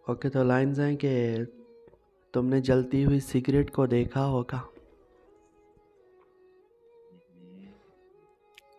Okay, तो lines हैं कि तुमने जलती हुई सिगरेट को देखा होगा,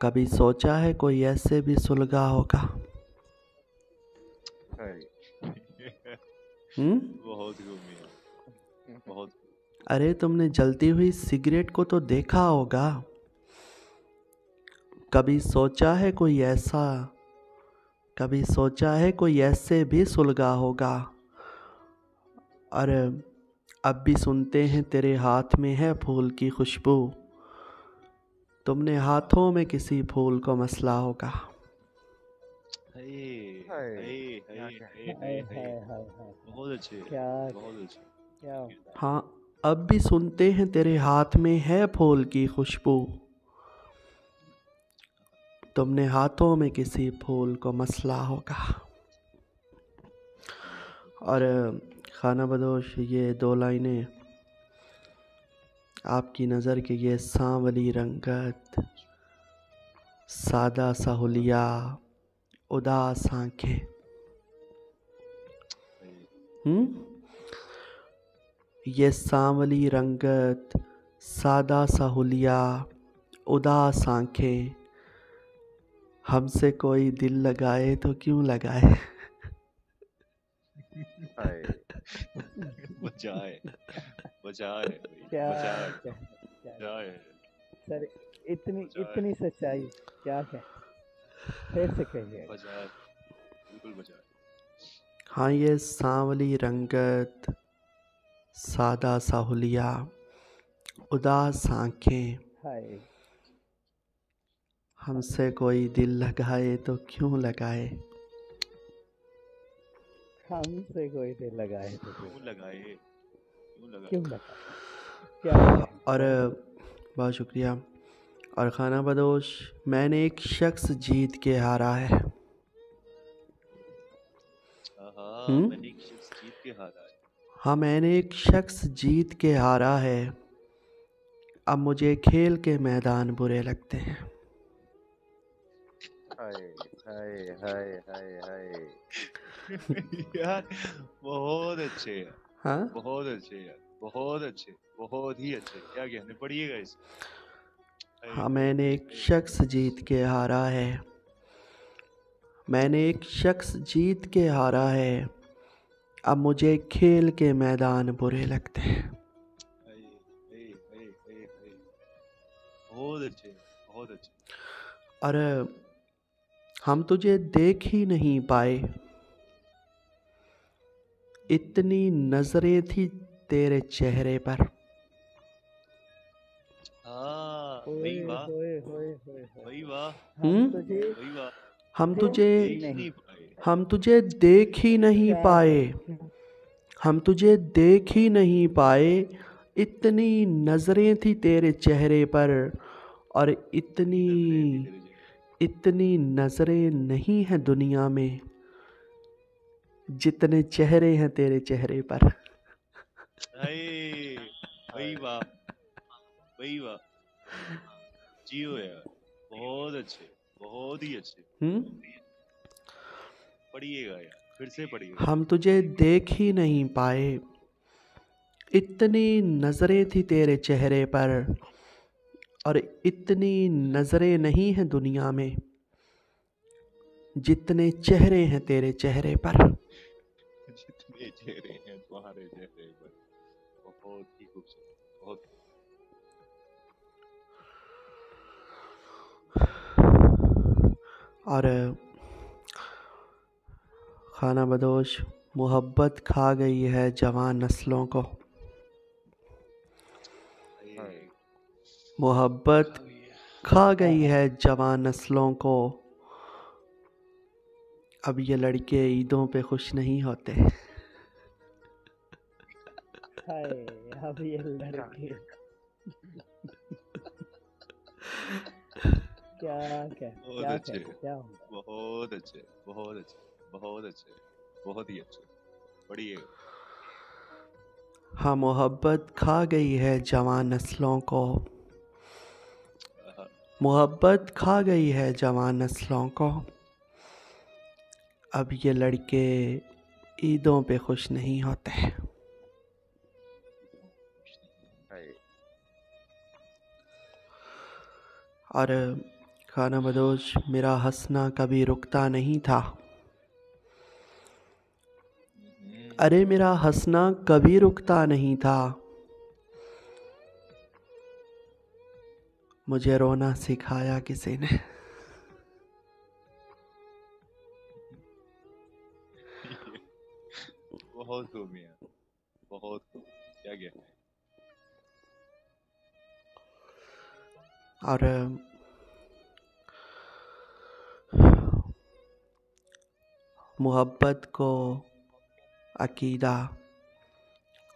कभी सोचा है कोई ऐसे भी सुलगा होगा। बहुत घूमी है, बहुत। अरे तुमने जलती हुई सिगरेट को तो देखा होगा, कभी सोचा है कोई ऐसे भी सुलगा होगा। और अब भी सुनते हैं तेरे हाथ में है फूल की खुशबू, तुमने हाथों में किसी फूल को मसला होगा। बहुत अच्छे, बहुत अच्छे। क्या हाँ, अब भी सुनते हैं तेरे हाथ में है फूल की खुशबू, तुमने हाथों में किसी फूल को मसला होगा। और खाना बदोश ये दो लाइनें आपकी नज़र के ये सांवली रंगत, सादा सा हुलिया, उदास आंखें। ये सांवली रंगत, सादा सा हुलिया, उदास आंखें, हमसे कोई दिल लगाए तो क्यों लगाए। क्या सर, इतनी सच्चाई क्या है, फिर से कहिए। बिल्कुल बजाए। हाँ, ये सांवली रंगत, सादा सा हुलिया, उदास आंखें, हमसे कोई दिल लगाए तो क्यों लगाए। हमसे कोई दिल लगाए तो क्यों लगाए। क्या है? और बहुत शुक्रिया। और खाना बदोश, मैंने एक शख्स जीत के हारा है। मैंने एक शख्स जीत के हारा है। हाँ, मैंने एक शख्स जीत के हारा है, अब मुझे खेल के मैदान बुरे लगते हैं। यार बहुत अच्छे यार। हाँ, बहुत अच्छे यार, बहुत अच्छे, बहुत ही अच्छे। क्या कहने, पढ़िएगा इसे। हाँ, मैंने एक शख्स जीत के हारा है, मैंने एक शख्स जीत के हारा है, अब मुझे खेल के मैदान बुरे लगते हैं। बहुत अच्छे, बहुत अच्छे। और हम तुझे देख ही नहीं पाए, इतनी नजरें थी तेरे चेहरे पर। वही वाह, वही वाह, वही वाह। हम तुझे देख ही नहीं पाए, हम तुझे देख ही नहीं पाए, इतनी नजरें थी तेरे चेहरे पर। और इतनी नजरें नहीं हैं दुनिया में जितने चेहरे हैं तेरे चेहरे पर। वही वाह, वही वाह। जियो यार, बहुत अच्छे, बहुत ही अच्छे। पढ़िएगा यार, फिर से पढ़िएगा। हम तुझे देख ही नहीं पाए, इतनी नजरें थी तेरे चेहरे पर, और इतनी नजरें नहीं हैं दुनिया में जितने चेहरे हैं तेरे चेहरे पर। जितने चेहरे हैं तुम्हारे चेहरे पर, बहुत ही खूबसूरत, बहुत। और खाना बदोश, मोहब्बत खा गई है जवान नस्लों को, मोहब्बत खा गई है जवान नस्लों को, अब ये लड़के ईदों पे खुश नहीं होते। अब ये लड़के बहुत अच्छे, बहुत अच्छे, बहुत अच्छे, बहुत अच्छे, बहुत ही अच्छे। पढ़िएगा। हाँ, मोहब्बत खा गई है जवान नस्लों को, मोहब्बत खा गई है जवान नस्लों को, अब ये लड़के ईदों पे खुश नहीं होते। हाय। और खाना बदोश, मेरा हंसना कभी रुकता नहीं था। अरे मेरा हंसना कभी रुकता नहीं था, मुझे रोना सिखाया किसी ने। बहुत खूब मियां, बहुत खूब। क्या कहना है। और मोहब्बत को अकीदा,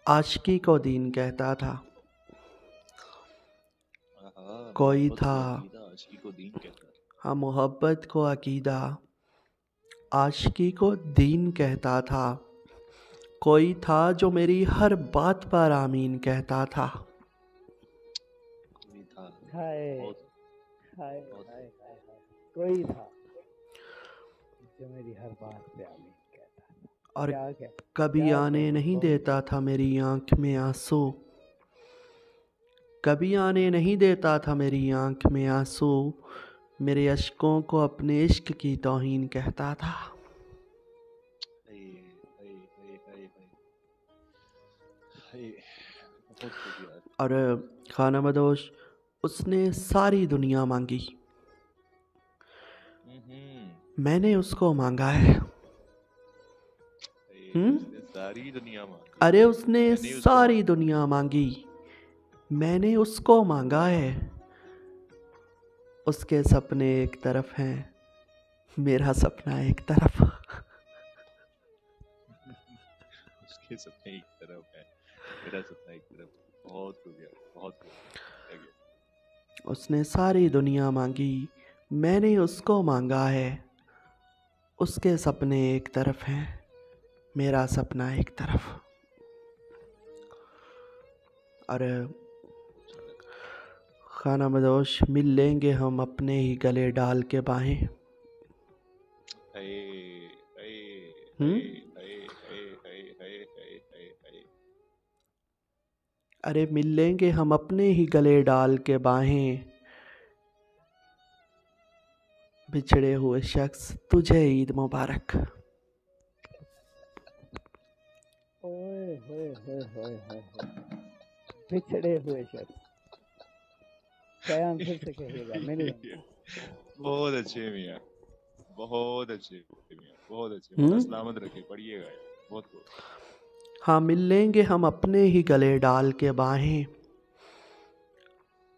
आशिकी को दीन कहता था। कोई मोहब्बत था, को अकीदा, आशिकी को दीन कहता था। हाँ, मोहब्बत को अकीदा, आशिकी को दीन कहता था। कोई था जो मेरी हर बात पर आमीन कहता था। कोई था, हाय बहुत हाय बहुत हाय हाय हाय। कोई था जो मेरी हर बात पे आमीन कहता था। और क्या क्या कभी क्या आने कहना, नहीं बहुत देता था मेरी आंख में आंसू। कभी आने नहीं देता था मेरी आंख में आंसू, मेरे अश्कों को अपने इश्क की तौहीन कहता था। हाय हाय हाय हाय हाय हाय। बहुत खूब यार। और खाना बदोश, उसने सारी दुनिया मांगी, मैंने उसको मांगा है। उसने सारी दुनिया मांगी, अरे उसने मैंने उसको सारी मांगा। दुनिया मांगी, मैंने उसको मांगा है। उसके सपने एक तरफ हैं, मेरा सपना एक तरफ। उसके सपने एक तरफ है, मेरा सपना एक तरफ। बहुत खूब यार, बहुत खूब। क्या कहना। उसने सारी दुनिया मांगी, मैंने उसको मांगा है। उसके सपने एक तरफ हैं, मेरा सपना एक तरफ। और खाना बदोश, मिल लेंगे हम अपने ही गले डाल के बाहें। हाय हाय हम्म? हाय हाय हाय हाय हाय हाय हाय। अरे मिल लेंगे हम अपने ही गले डाल के बाहें, बिछड़े हुए शख्स तुझे ईद मुबारक। ओए होए होए होए होए होए। बिछड़े हुए शख्स, कयाम फिर से कहिएगा, मिल लेंगे। बहुत अच्छे मियाँ, बहुत अच्छे मियाँ, बहुत अच्छे। मौला हम्म? सलामत रखे, पढ़िएगा यार। बहुत खूब। हाँ, मिल लेंगे हम अपने ही गले डाल के बाहें,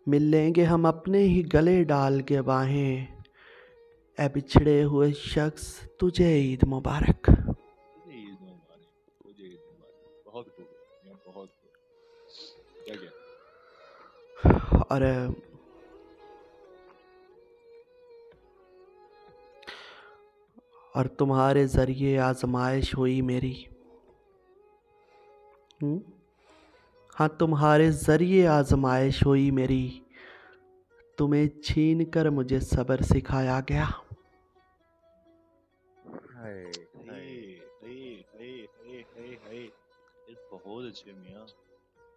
मिल लेंगे हम अपने ही गले डाल के बाहें, ए बिछड़े हुए शख्स तुझे ईद मुबारक। तुझे ईद मुबारक, तुझे ईद मुबारक। बहुत खूब है मियाँ, बहुत खूब। क्या क्या। और तुम्हारे ज़रिए आजमाइश हुई मेरी। हाँ, तुम्हारे ज़रिए आजमाइश हुई मेरी, तुम्हें छीन कर मुझे सब्र सिखाया गया। हाय हाय हाय हाय हाय हाय हाय। ये बहुत अच्छे मियाँ,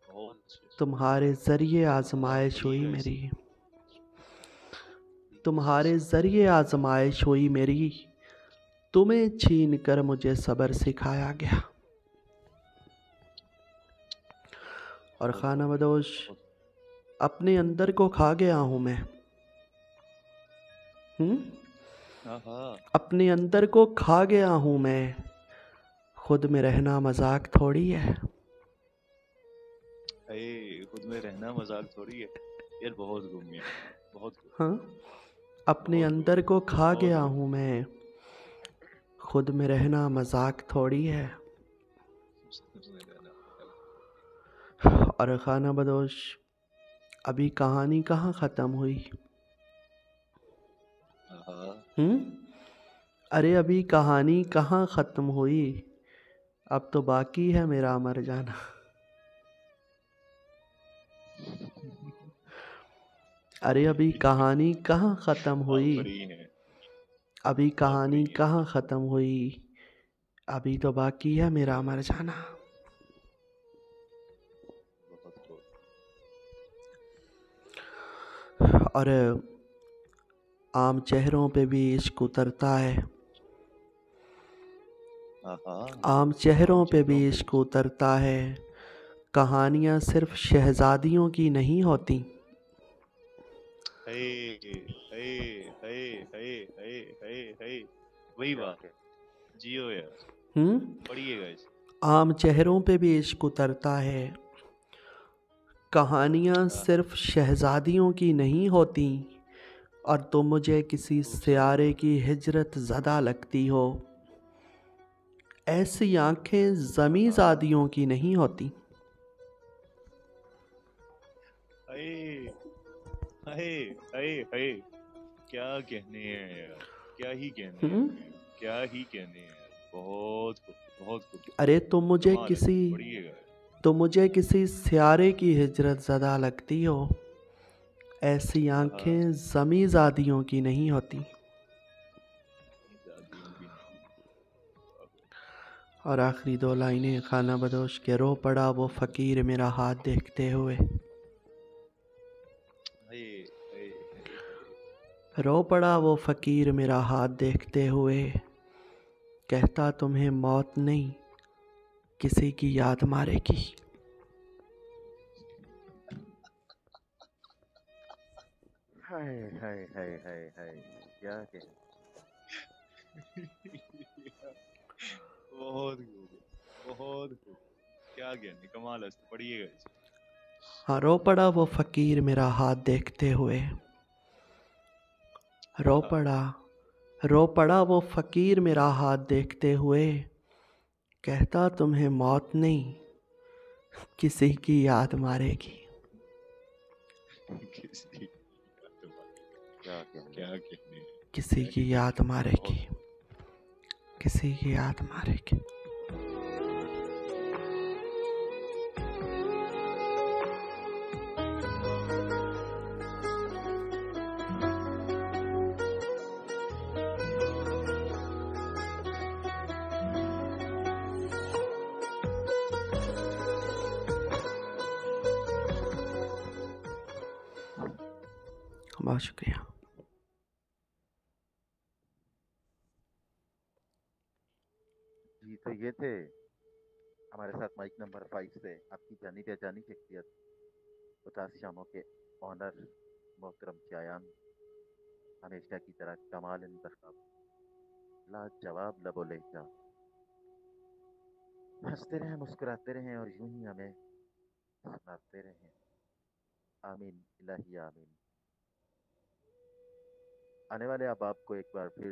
बहुत अच्छे। तुम्हारे ज़रिए आजमाइश हुई पढ़िएगा इसे। मेरी, तुम्हारे ज़रिए आजमाइश हुई मेरी, तुम्हें छीन कर मुझे सब्र सिखाया गया। और बहुत खाना खूब मियाँ, बदोश, बहुत। अपने अंदर को खा गया हूँ मैं। हाँ हाँ। अपने अंदर को खा गया हूँ मैं, खुद में रहना मजाक थोड़ी है। अरे खुद में रहना मजाक थोड़ी है यार। बहुत खूब मियाँ, बहुत खूब। हाँ, अपने बहुत खूब, अंदर को खा बहुत गया खूब। हूँ मैं, खुद में रहना मजाक थोड़ी है। खुद में रहना मजाक। और खाना बदोश, अभी कहानी कहाँ ख़त्म हुई। हाँ। अरे अभी कहानी कहाँ ख़त्म हुई, अब तो बाकी है मेरा मर जाना। अरे अभी कहानी कहाँ ख़त्म आप हुई, फ्री हैं, अभी आप फ्री कहानी हैं। कहाँ ख़त्म हुई, अभी तो बाकी है मेरा मर जाना। बहुत खूब। और आम चेहरों पे भी इश्क उतरता है, हाँ आम चेहरों पे भी चेहरों इश्क उतरता है। कहानियाँ सिर्फ शहजादियों की नहीं होती। हे हे हे हे हे हे हे वही बात है। जियो यार, हम्म। पढ़िएगा इसे। आम चेहरों पे भी इश्क उतरता है। कहानियाँ हाँ सिर्फ शहजादियों की नहीं होती। और तुम मुझे किसी खूबसूरत सियारे बात। की हिजरत ज़दा लगती हो। ऐसी आंखें हाँ ज़मीज़ादियों की नहीं होती। हे हे हे हे क्या कहने हैं यार, क्या ही कहने हैं, हम्म। क्या ही कहने हैं यार। बहुत खूब, बहुत खूब। अरे कमाल है, पढ़िएगा। तुम मुझे किसी सियारे की हिजरत ज़दा लगती हो। ऐसी हाँ आंखें ज़मीज़ादियों की नहीं होती। शादियों की नहीं। और आखिरी दो लाइनें खाना बदोश के, रो पड़ा वो फ़कीर मेरा हाथ देखते हुए। हे हे हे रो पड़ा वो फ़कीर मेरा हाथ देखते हुए। कहता तुम्हें मौत नहीं किसी की याद मारेगी। हाय हाय हाय हाय हाय, क्या कहें। बहुत खूब, बहुत खूब। क्या कहने, कमाल है, पढ़िएगा इसे। हाँ, रो पड़ा वो फ़कीर मेरा हाथ देखते हुए। रो हाँ पड़ा रो पड़ा वो फ़कीर मेरा हाथ देखते हुए। कहता तुम्हें मौत नहीं किसी की याद मारेगी। किसी क्या कहने। क्या कहने, किसी क्या ही की याद कहने। मारेगी। बहुत किसी की याद मारेगी। बहुत शुक्रिया। जी तो ये थे हमारे साथ माइक नंबर 5 से आपकी जानी पहचानी शख्सियत 50 शामों के ऑनर मोहतरम चायान, हमेशा की तरह कमाल इंतखाब, लाजवाब लबो लहजा। हंसते रहें, मुस्कुराते रहें और यूं ही हमें सुनाते रहें। आमीन इलाही आमीन। आने वाले अब आपको एक बार फिर